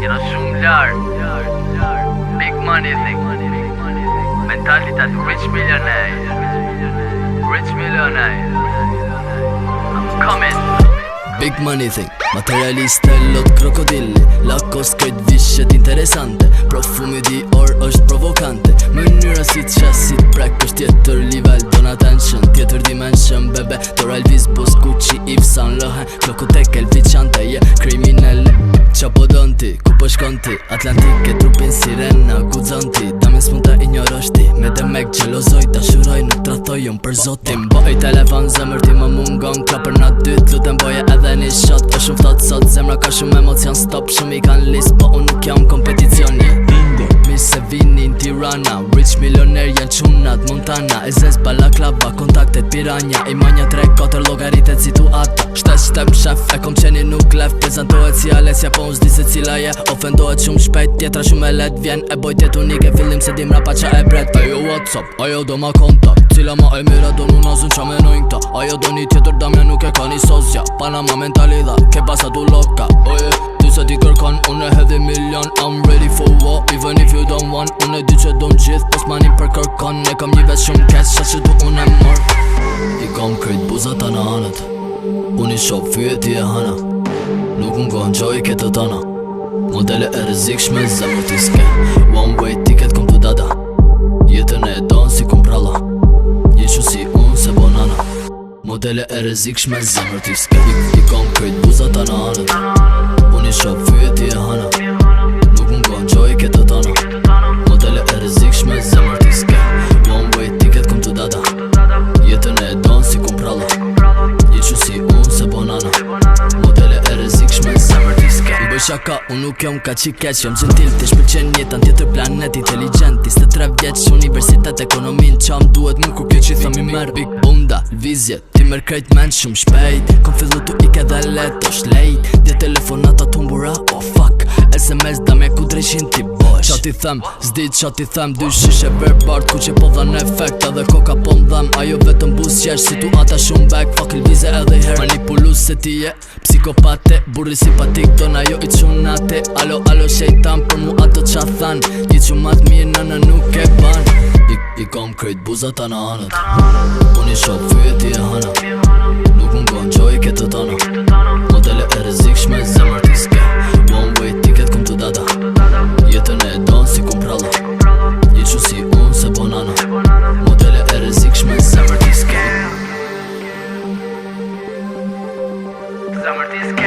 Jena shumë lartë. Big money thing. Mentalitat rich millionaire. I'm coming. Big money thing, materialiste lot krokodilli. Lakos krejt vishet interesante. Profumi Dior është provokante. Mënyra si t'shasit prek është tjetër level. Don't attention, tjetër dimension. Bebe, Dora Elvis, Boss, Gucci, Yves Saint Laurent. Klokotek, Elviciante, kriminelle. Qa po don ti, ku po shkon ti? Atlantike, trupin sirena, guxon ti. Damen s'mund ta ignorosh ti. Me demek gjelozoj, ta shuroj, nuk tratoj unë për zotin. Boj telefon, zemër ti më mungon. Kla për na dyt, lutem boje edhe një shot. Po shumë thot sot, zemra ka shumë emocion. Stop, shumë i kan list, po unë nuk jam kompeticioni. Mi se vini në Tirana, rich milioner janë qunat Montana. E zez balaklava, kontaktet piranja. I manja 3-4 logaritet situata. Shtep shef, e kom qeni nuk lef. Prezentohet si Alessia, po unë s'di se cila je. Ofendohet shumë shpejt, tjetra shumë e let. Vjen e bojtet unike, fillim se dim rapa qa e bret. Ajo WhatsApp, ajo do ma kontakt. Cila ma e mira do nu nazun qa menojnë këta. Ajo do një tjetër damja nuk e ka një sosja. Panama mentalidha, ke basa du loka. Oje, ty se ti kërkan, unë e hedhi milion. I'm ready for war, even if you don't want. Unë e di që do m'gjith, pos manin për kërkan. E kam një vet shumë kesh, qa që du unë e mor. I kam krejt buzat ta në anët. Unë i shop fyje ti e hana. Nuk më gohën gjoj këtë tana. Modele e rëzikshme, zemër t'i ske. One way ticket kom t'u dada. Jetën e donë si kum pralla. Një që si unë se bonana. Modele e rëzikshme, zemër t'i ske. I kam krejt buzat ta në anët. Unë i shop fyje ti e hana. Nuk më gohën gjoj këtë tana. Modele e rëzikshme, zemër t'i ske. One way ticket kom t'u dada. Jetën e donë si kum pralla. Një që si unë se bonana. Modele e rëzikshme, zemër t'i ske. Më bëj shaka, unë nuk jom ka qikeq. Jom gentil, t'i shpëlqen jetën tjetër planet intelligent. 23 vjeç, universitet, ekonomin. Qa m'duhet më kur kjo që thëm i merë. Big bunda, lvizjet, ti mërë krejt men shumë shpejt. Kom fillu tu ike dhe let o shlejt. Dje telefonata t'umbura, oh fuck. SMS dame ku drejshin ti bosh. Qa ti them, zdit qa ti them. Dy shishe verbart ku që po dhan efekt. Edhe koka po m'dhem, ajo vetëm bus qesh. Situata shumë back, fuck lvize edhe her. Manipulus se ti je psikopate. Burri simpatik don ajo i qunate. Alo alo shejtan për mu ato qa than. Një që mat mirë nëna nuk e ban. I kom krejt buzat ta në anët. Unë i shop fyje ti e hana. Nuk më gohën gjoj këtë tana. Modele e rëzikshme, zemër t'i ske. One way ticket kom t'u dada. Jetën e donë si kum pralla. Një që si unë se bonana. Modele e rëzikshme, zemër t'i ske. Zemër t'i ske.